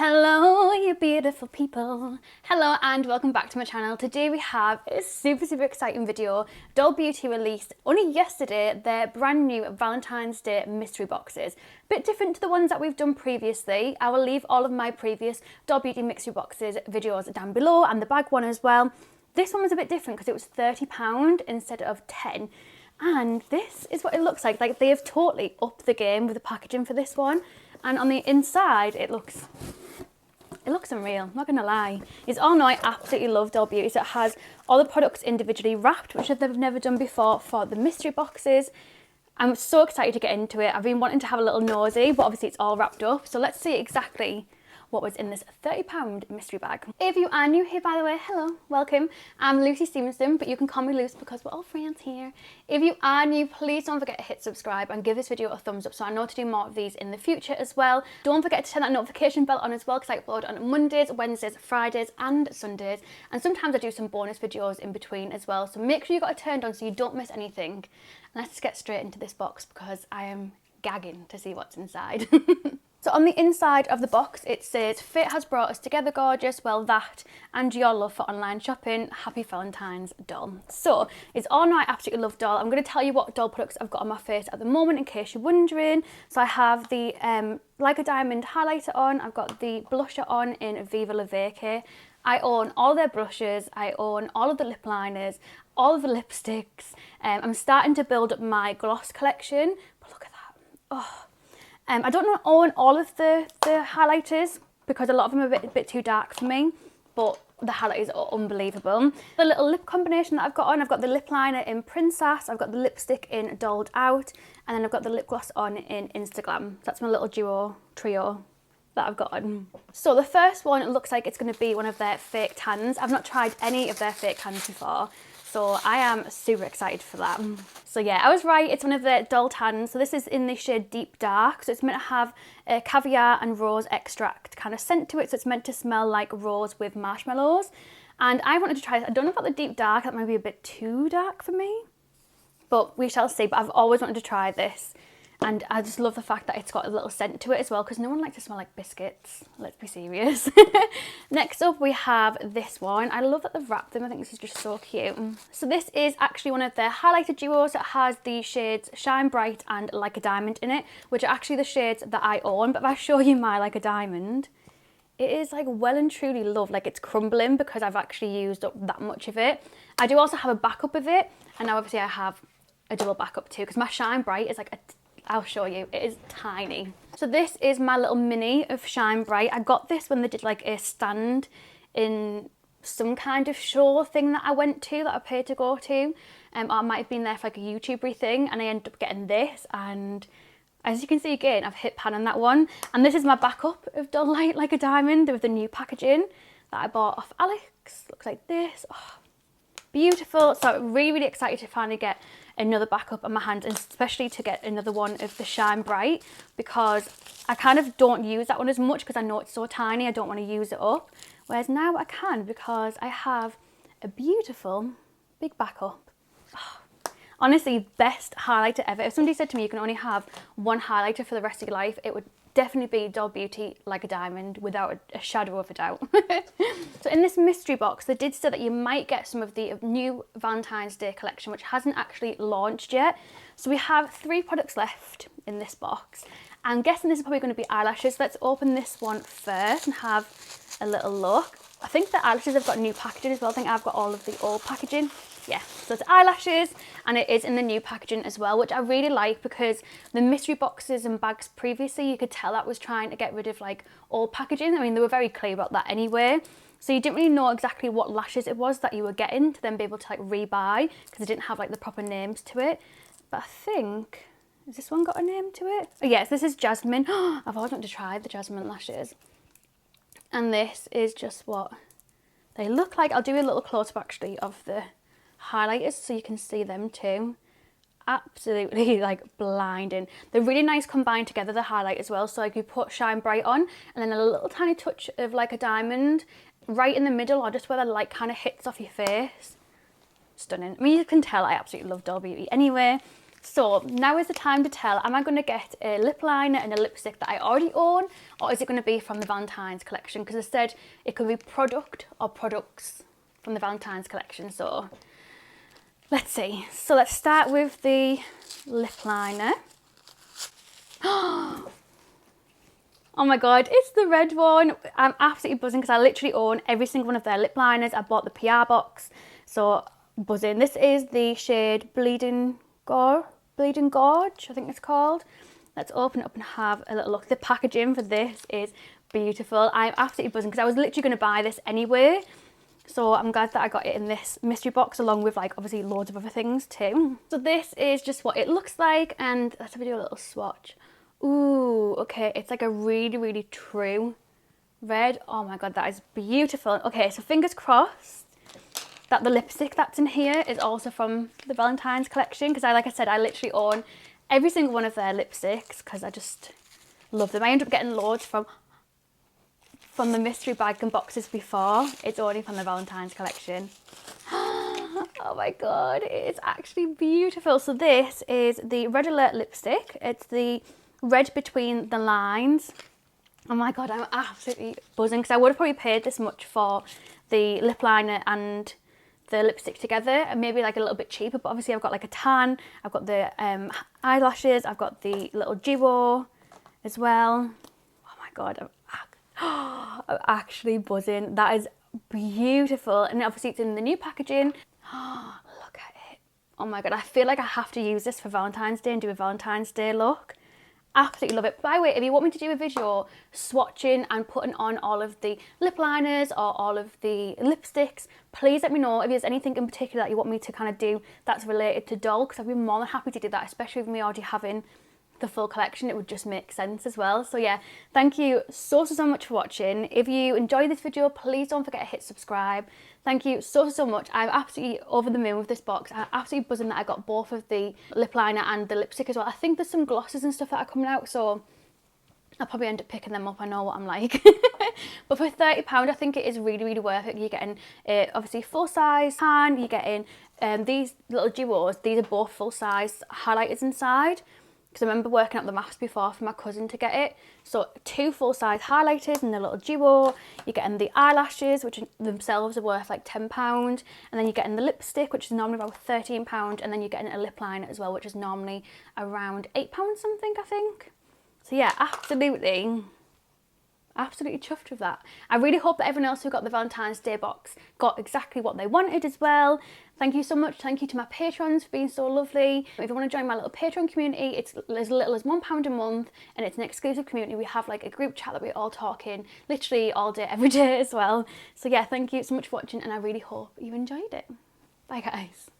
Hello, you beautiful people. Hello and welcome back to my channel. Today we have a super exciting video. Doll Beauty released only yesterday their brand new Valentine's Day mystery boxes. Bit different to the ones that we've done previously. I will leave all of my previous Doll Beauty mystery boxes videos down below and the bag one as well. This one was a bit different because it was £30 instead of £10. And this is what it looks like. Like, they have totally upped the game with the packaging for this one. And on the inside, it looks unreal, not gonna lie. It's all know I absolutely love Doll Beauty. So it has all the products individually wrapped, which I've never done before for the mystery boxes. I'm so excited to get into it. I've been wanting to have a little nosy, but obviously it's all wrapped up. So let's see exactly what was in this £30 mystery bag. If you are new here, by the way, hello, welcome. I'm Luce Stephenson, but you can call me Luce because we're all friends here. If you are new, please don't forget to hit subscribe and give this video a thumbs up so I know to do more of these in the future as well. Don't forget to turn that notification bell on as well because I upload on Mondays, Wednesdays, Fridays and Sundays. And sometimes I do some bonus videos in between as well. So make sure you got it turned on so you don't miss anything. And let's get straight into this box because I am gagging to see what's inside. So on the inside of the box, it says, "Fate has brought us together, gorgeous, well that, and your love for online shopping. Happy Valentine's, doll." So it's all know I absolutely love doll. I'm going to tell you what doll products I've got on my face at the moment in case you're wondering. So I have the Like a Diamond highlighter on. I've got the blusher on in Viva La Vacay. I own all their brushes. I own all of the lip liners, all of the lipsticks. I'm starting to build up my gloss collection. But look at that. Oh. I don't own all of the highlighters because a lot of them are a bit too dark for me, but the highlighters are unbelievable. The little lip combination that I've got on, I've got the lip liner in Princess, I've got the lipstick in Dolled Out, and then I've got the lip gloss on in Instagram. That's my little trio that I've got on. So the first one, it looks like it's going to be one of their fake tans. I've not tried any of their fake tans before, so I am super excited for that. So yeah, I was right, it's one of the doll tans. So this is in the shade Deep Dark. So it's meant to have a caviar and rose extract kind of scent to it. So it's meant to smell like rose with marshmallows. And I wanted to try this. I don't know about the Deep Dark, that might be a bit too dark for me, but we shall see. But I've always wanted to try this. And I just love the fact that it's got a little scent to it as well, because no one likes to smell like biscuits, let's be serious. Next up we have this one. I love that they've wrapped them. I think this is just so cute. So this is actually one of their highlighter duos. It has the shades Shine Bright and Like a Diamond in it, which are actually the shades that I own. But if I show you my Like a Diamond, it is like well and truly loved. Like, it's crumbling because I've actually used up that much of it. I do also have a backup of it, and now obviously I have a double backup too, because my Shine Bright is like I'll show you, it is tiny. So this is my little mini of Shine Bright. I got this when they did like a stand in some kind of show thing that I went to, that I paid to go to. I might have been there for like a YouTuber thing, and I ended up getting this, and as you can see again, I've hit pan on that one. And this is my backup of Doll Like a Diamond with the new packaging that I bought off Alex. Looks like this. Oh, beautiful. So I'm really excited to finally get another backup on my hand, and especially to get another one of the Shine Bright, because I kind of don't use that one as much because I know it's so tiny. I don't want to use it up, whereas now I can because I have a beautiful big backup. Oh, honestly, best highlighter ever. If somebody said to me you can only have one highlighter for the rest of your life, it would definitely be Doll Beauty Like a Diamond, without a shadow of a doubt. So in this mystery box, they did say that you might get some of the new Valentine's Day collection, which hasn't actually launched yet. So we have 3 products left in this box. I'm guessing this is probably going to be eyelashes. Let's open this one first and have a little look. I think the eyelashes have got new packaging as well. I think I've got all of the old packaging. Yeah, so it's eyelashes, and it is in the new packaging as well, which I really like, because the mystery boxes and bags previously, you could tell that was trying to get rid of like old packaging. I mean, they were very clear about that anyway. So you didn't really know exactly what lashes it was that you were getting to then be able to like rebuy, because they didn't have like the proper names to it. But I think, has this one got a name to it? Oh yes, this is Jasmine. I've always wanted to try the Jasmine lashes. And this is just what they look like. I'll do a little close-up actually of the highlighters so you can see them too. Absolutely like blinding. They're really nice combined together, the highlight as well. So like you put Shine Bright on, and then a little tiny touch of Like a Diamond right in the middle, or just where the light kind of hits off your face. Stunning. I mean, you can tell I absolutely love Doll Beauty anyway. So now is the time to tell, am I going to get a lip liner and a lipstick that I already own, or is it going to be from the Valentine's collection? Because I said it could be product or products from the Valentine's collection. So let's see. So let's start with the lip liner. Oh my god, it's the red one. I'm absolutely buzzing because I literally own every single one of their lip liners. I bought the PR box, so buzzing. This is the shade Bleeding Gorge, I think it's called. Let's open it up and have a little look. The packaging for this is beautiful. I'm absolutely buzzing because I was literally going to buy this anyway. So I'm glad that I got it in this mystery box along with like obviously loads of other things too. So this is just what it looks like, and let's do a little swatch. Ooh, okay, it's like a really, really true red. Oh my god, that is beautiful. Okay, so fingers crossed that the lipstick that's in here is also from the Valentine's collection, because like I said, I literally own every single one of their lipsticks because I just love them. I end up getting loads from the mystery bag and boxes before. It's only from the Valentine's collection. Oh my god, it's actually beautiful. So this is the Red Alert lipstick. It's the red between the lines. Oh my god, I'm absolutely buzzing because I would have probably paid this much for the lip liner and the lipstick together, and maybe like a little bit cheaper, but obviously I've got like a tan, I've got the eyelashes, I've got the little duo as well. Oh my god, I'm actually buzzing. That is beautiful, and obviously it's in the new packaging. Look at it. Oh my god, I feel like I have to use this for Valentine's Day and do a Valentine's Day look. Absolutely love it. By the way, if you want me to do a video swatching and putting on all of the lip liners or all of the lipsticks, please let me know if there's anything in particular that you want me to kind of do that's related to doll, because I'd be more than happy to do that, especially with me already having the full collection. It would just make sense as well. So yeah, thank you so much for watching. If you enjoyed this video, please don't forget to hit subscribe. Thank you so much. I'm absolutely over the moon with this box. I'm absolutely buzzing that I got both of the lip liner and the lipstick as well. I think there's some glosses and stuff that are coming out, so I'll probably end up picking them up. I know what I'm like. But for £30, I think it is really worth it. You're getting obviously full size tan, you're getting these little duos. These are both full size highlighters inside, because I remember working out the maths before for my cousin to get it. So 2 full-size highlighters and the little duo. You're getting the eyelashes, which themselves are worth like £10. And then you're getting the lipstick, which is normally about £13. And then you're getting a lip liner as well, which is normally around £8 something, I think. So yeah, absolutely chuffed with that. I really hope that everyone else who got the Valentine's Day box got exactly what they wanted as well. Thank you so much. Thank you to my patrons for being so lovely. If you want to join my little Patreon community, it's as little as £1 a month, and it's an exclusive community. We have like a group chat that we're all talking literally all day, every day as well. So yeah, thank you so much for watching, and I really hope you enjoyed it. Bye guys.